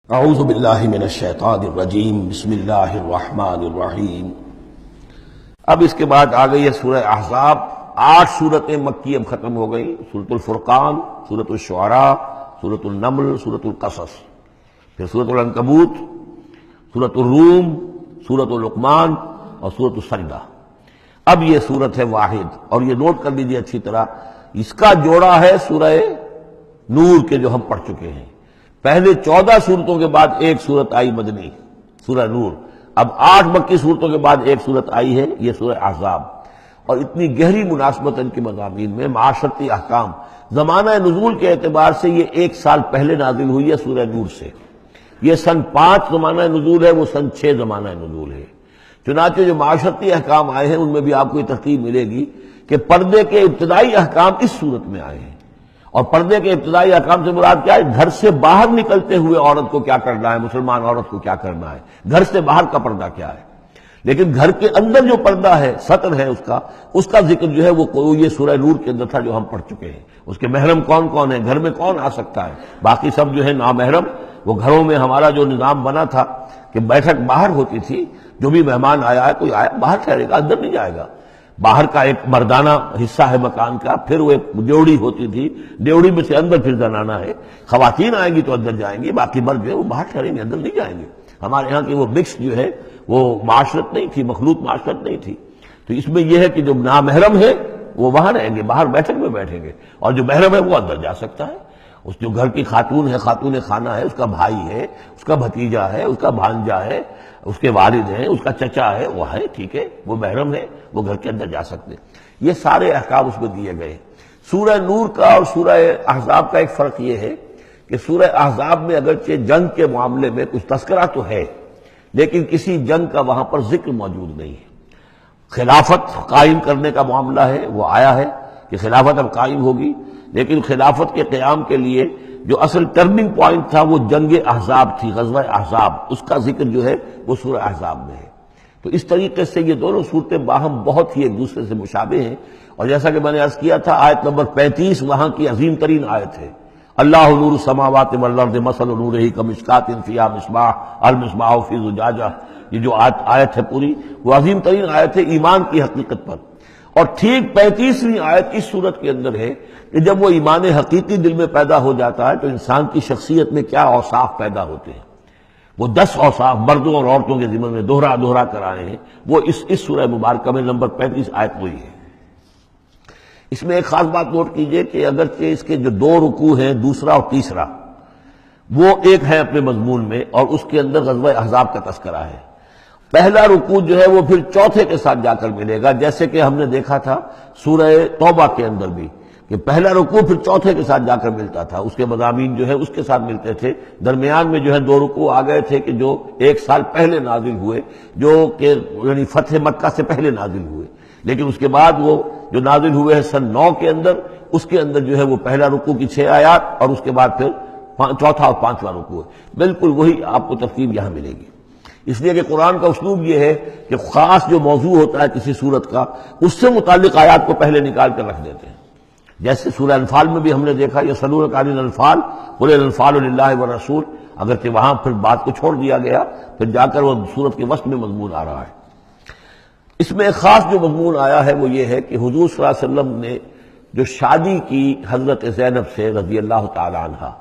اعوذ باللہ من الشیطان الرجیم، بسم اللہ الرحمن الرحیم۔ اب اس کے بعد آ گئی ہے سورہ احزاب۔ 8 سورتیں مکی اب ختم ہو گئی، سورۃ الفرقان، سورۃ الشعراء، سورۃ النمل، سورۃ القصص، پھر سورۃ العنکبوت، سورۃ الروم، سورۃ لقمان اور سورۃ السجدہ۔ اب یہ سورت ہے واحد، اور یہ نوٹ کر لیجیے اچھی طرح، اس کا جوڑا ہے سورہ نور کے جو ہم پڑھ چکے ہیں۔ پہلے 14 صورتوں کے بعد ایک صورت آئی مدنی، سورہ نور۔ اب 8 مکی صورتوں کے بعد ایک صورت آئی ہے، یہ سورہ احزاب۔ اور اتنی گہری مناسبت ان کے مضامین میں، معاشرتی احکام، زمانہ نزول کے اعتبار سے یہ 1 سال پہلے نازل ہوئی ہے سورہ نور سے۔ یہ سن 5 زمانہ نزول ہے، وہ سن 6 زمانہ نزول ہے۔ چنانچہ جو معاشرتی احکام آئے ہیں ان میں بھی آپ کو یہ ترتیب ملے گی کہ پردے کے ابتدائی احکام اس صورت میں آئے ہیں۔ اور پردے کے ابتدائی احکام سے مراد کیا ہے؟ گھر سے باہر نکلتے ہوئے عورت کو کیا کرنا ہے، مسلمان عورت کو کیا کرنا ہے، گھر سے باہر کا پردہ کیا ہے۔ لیکن گھر کے اندر جو پردہ ہے، سطر ہے اس کا ذکر جو ہے وہ یہ سورہ نور کے اندر تھا جو ہم پڑھ چکے ہیں۔ اس کے محرم کون کون ہیں، گھر میں کون آ سکتا ہے، باقی سب جو ہے نامحرم۔ وہ گھروں میں ہمارا جو نظام بنا تھا کہ بیٹھک باہر ہوتی تھی، جو بھی مہمان آیا ہے، کوئی آیا باہر ٹھہرے گا، اندر نہیں جائے گا۔ باہر کا ایک مردانہ حصہ ہے مکان کا، پھر وہ ایک ڈیوڑی ہوتی تھی، ڈیوڑی میں سے اندر پھر زنانہ ہے۔ خواتین آئیں گی تو اندر جائیں گی، باقی مرد جو ہے وہ باہر ٹھہریں گے، اندر نہیں جائیں گے۔ ہمارے ہاں کی وہ مکس جو ہے وہ معاشرت نہیں تھی، مخلوط معاشرت نہیں تھی۔ تو اس میں یہ ہے کہ جو نامحرم ہے وہ وہاں رہیں گے، باہر بیٹھک میں بیٹھیں گے، اور جو محرم ہے وہ اندر جا سکتا ہے۔ اس جو گھر کی خاتون ہے، خاتون خانہ ہے، اس کا بھائی ہے، اس کا بھتیجا ہے، اس کا بھانجا ہے، اس کے والد ہیں، اس کا چچا ہے، وہ ہے، ٹھیک ہے، وہ محرم ہے، وہ گھر کے اندر جا سکتے ہیں۔ یہ سارے احکام اس میں دیے گئے۔ سورہ نور کا اور سورہ احزاب کا ایک فرق یہ ہے کہ سورہ احزاب میں اگرچہ جنگ کے معاملے میں کچھ تذکرہ تو ہے، لیکن کسی جنگ کا وہاں پر ذکر موجود نہیں ہے۔ خلافت قائم کرنے کا معاملہ ہے، وہ آیا ہے کہ خلافت اب قائم ہوگی، لیکن خلافت کے قیام کے لیے جو اصل ٹرننگ پوائنٹ تھا وہ جنگ احزاب تھی، غزوہ احزاب، اس کا ذکر جو ہے وہ سورہ احزاب میں ہے۔ تو اس طریقے سے یہ دونوں صورتیں باہم بہت ہی ایک دوسرے سے مشابہ ہیں۔ اور جیسا کہ میں نے عرض کیا تھا، آیت نمبر 35 وہاں کی عظیم ترین آیت ہے۔ اللہ نور السماوات والارض مثل نورہ کمشکاۃ فیہا مصباح المصباح فی زجاجہ، یہ جو آیت ہے پوری، وہ عظیم ترین آیت ہے ایمان کی حقیقت پر۔ اور ٹھیک 35ویں آیت اس صورت کے اندر ہے کہ جب وہ ایمان حقیقی دل میں پیدا ہو جاتا ہے تو انسان کی شخصیت میں کیا اوصاف پیدا ہوتے ہیں۔ وہ 10 اوصاف مردوں اور عورتوں کے ذمہ میں دوہرا کر آئے ہیں، وہ اس سورہ مبارکہ میں نمبر 35 آیت وہی ہے۔ اس میں ایک خاص بات نوٹ کیجئے کہ اگرچہ اس کے جو 2 رکوع ہیں، دوسرا اور تیسرا، وہ ایک ہے اپنے مضمون میں، اور اس کے اندر غزوہ احزاب کا تذکرہ ہے۔ پہلا رکوع جو ہے وہ پھر چوتھے کے ساتھ جا کر ملے گا، جیسے کہ ہم نے دیکھا تھا سورہ توبہ کے اندر بھی کہ پہلا رکوع پھر چوتھے کے ساتھ جا کر ملتا تھا، اس کے مضامین جو ہے اس کے ساتھ ملتے تھے۔ درمیان میں جو ہے 2 رکوع آ گئے تھے کہ جو 1 سال پہلے نازل ہوئے، جو کہ یعنی فتح مکہ سے پہلے نازل ہوئے، لیکن اس کے بعد وہ جو نازل ہوئے ہیں سن 9 کے اندر، اس کے اندر جو ہے وہ پہلا رکوع کی 6 آیات اور اس کے بعد پھر چوتھا اور 5واں رکوع ہے۔ بالکل وہی آپ کو ترتیب یہاں ملے گی، اس لیے کہ قرآن کا اسلوب یہ ہے کہ خاص جو موضوع ہوتا ہے کسی صورت کا، اس سے متعلق آیات کو پہلے نکال کر رکھ دیتے ہیں۔ جیسے سورہ انفال میں بھی ہم نے دیکھا، یسألونک عن الانفال قل الانفال للہ والرسول، اگرچہ وہاں پھر بات کو چھوڑ دیا گیا، پھر جا کر وہ صورت کے وسط میں مضمون آ رہا ہے۔ اس میں ایک خاص جو مضمون آیا ہے وہ یہ ہے کہ حضور صلی اللہ علیہ وسلم نے جو شادی کی حضرت زینب سے رضی اللہ تعالی عنہا،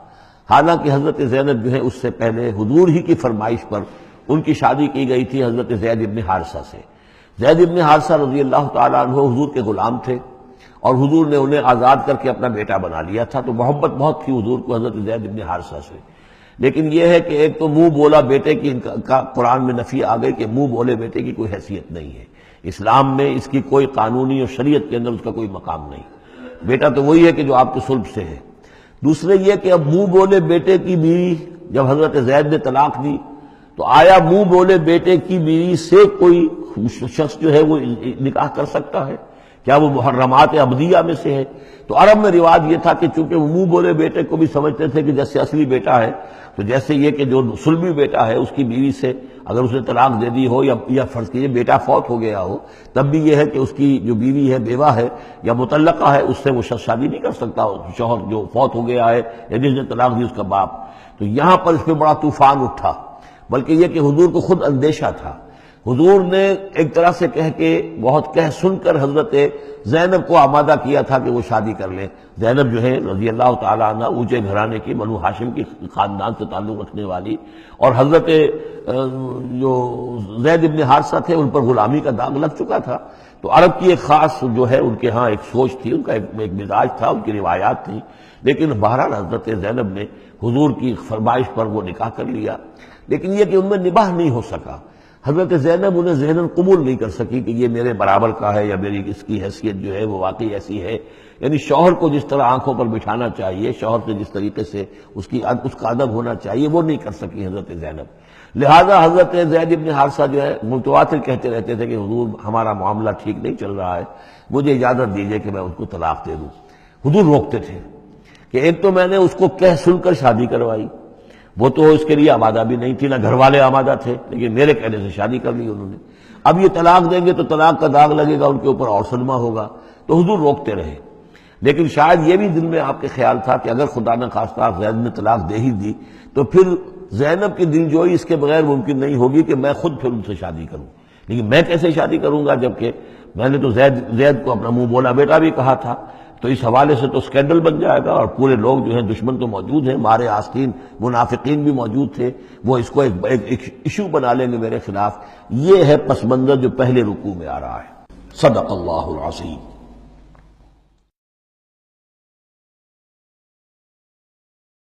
حالانکہ حضرت زینب جو ہے اس سے پہلے حضور ہی کی فرمائش پر ان کی شادی کی گئی تھی حضرت زید ابن حارثہ سے۔ زید ابن حارثہ رضی اللہ تعالیٰ عنہ حضور کے غلام تھے، اور حضور نے انہیں آزاد کر کے اپنا بیٹا بنا لیا تھا، تو محبت بہت تھی حضور کو حضرت زید ابن حارثہ سے۔ لیکن یہ ہے کہ ایک تو منہ بولا بیٹے کی کا قرآن میں نفی آ گئی کہ منہ بولے بیٹے کی کوئی حیثیت نہیں ہے، اسلام میں اس کی کوئی قانونی اور شریعت کے اندر اس کا کوئی مقام نہیں۔ بیٹا تو وہی ہے کہ جو آپ کے صلب سے ہے۔ دوسرے یہ کہ اب منہ بولے بیٹے کی بیوی جب حضرت زید نے طلاق دی، تو آیا منہ بولے بیٹے کی بیوی سے کوئی شخص جو ہے وہ نکاح کر سکتا ہے؟ کیا وہ محرمات ابدیہ میں سے ہے؟ تو عرب میں رواج یہ تھا کہ چونکہ وہ منہ بولے بیٹے کو بھی سمجھتے تھے کہ جیسے اصلی بیٹا ہے، تو جیسے یہ کہ جو سلبی بیٹا ہے اس کی بیوی سے اگر اس نے طلاق دے دی ہو یا فرض کیجیے بیٹا فوت ہو گیا ہو، تب بھی یہ ہے کہ اس کی جو بیوی ہے، بیوہ ہے یا مطلقہ ہے، اس سے وہ شخص شادی نہیں کر سکتا، شوہر جو فوت ہو گیا ہے یا جس نے طلاق دی اس کا باپ۔ تو یہاں پر اس پہ بڑا طوفان اٹھا، بلکہ یہ کہ حضور کو خود اندیشہ تھا۔ حضور نے ایک طرح سے کہہ کے بہت کہہ سن کر حضرت زینب کو آمادہ کیا تھا کہ وہ شادی کر لیں۔ زینب جو ہے رضی اللہ تعالیٰ عنہ اونچے گھرانے کی، بنو ہاشم کی خاندان سے تعلق رکھنے والی، اور حضرت جو زید ابن حارثہ تھے ان پر غلامی کا داغ لگ چکا تھا، تو عرب کی ایک خاص جو ہے ان کے ہاں ایک سوچ تھی، ان کا ایک مزاج تھا، ان کی روایات تھیں، لیکن بہرحال حضرت زینب نے حضور کی فرمائش پر وہ نکاح کر لیا، لیکن یہ کہ ان میں نباہ نہیں ہو سکا۔ حضرت زینب انہیں ذہناً قبول نہیں کر سکی کہ یہ میرے برابر کا ہے یا میری اس کی حیثیت جو ہے وہ واقعی ایسی ہے، یعنی شوہر کو جس طرح آنکھوں پر بٹھانا چاہیے، شوہر سے جس طریقے سے اس کا ادب ہونا چاہیے وہ نہیں کر سکی حضرت زینب۔ لہذا حضرت زید ابن حارثہ جو ہے متواتر کہتے رہتے تھے کہ حضور ہمارا معاملہ ٹھیک نہیں چل رہا ہے، مجھے اجازت دیجیے کہ میں اس کو طلاق دے دوں۔ حضور روکتے تھے کہ ایک تو میں نے اس کو کہہ سن کر شادی کروائی، وہ تو اس کے لیے آمادہ بھی نہیں تھی، نہ گھر والے آمادہ تھے، لیکن میرے کہنے سے شادی کر لی انہوں نے، اب یہ طلاق دیں گے تو طلاق کا داغ لگے گا ان کے اوپر اور صدمہ ہوگا، تو حضور روکتے رہے۔ لیکن شاید یہ بھی دل میں آپ کے خیال تھا کہ اگر خدا نہ خواستہ زید نے طلاق دے ہی دی تو پھر زینب کی دل جوئی اس کے بغیر ممکن نہیں ہوگی کہ میں خود پھر ان سے شادی کروں، لیکن میں کیسے شادی کروں گا جبکہ میں نے تو زید کو اپنا منہ بولا بیٹا بھی کہا تھا، تو اس حوالے سے تو اسکینڈل بن جائے گا، اور پورے لوگ جو ہیں دشمن تو موجود ہیں، مارے آستین منافقین بھی موجود تھے، وہ اس کو ایک ایشو بنا لیں گے میرے خلاف۔ یہ ہے پس منظر جو پہلے رکوع میں آ رہا ہے۔ صدق اللہ العظیم۔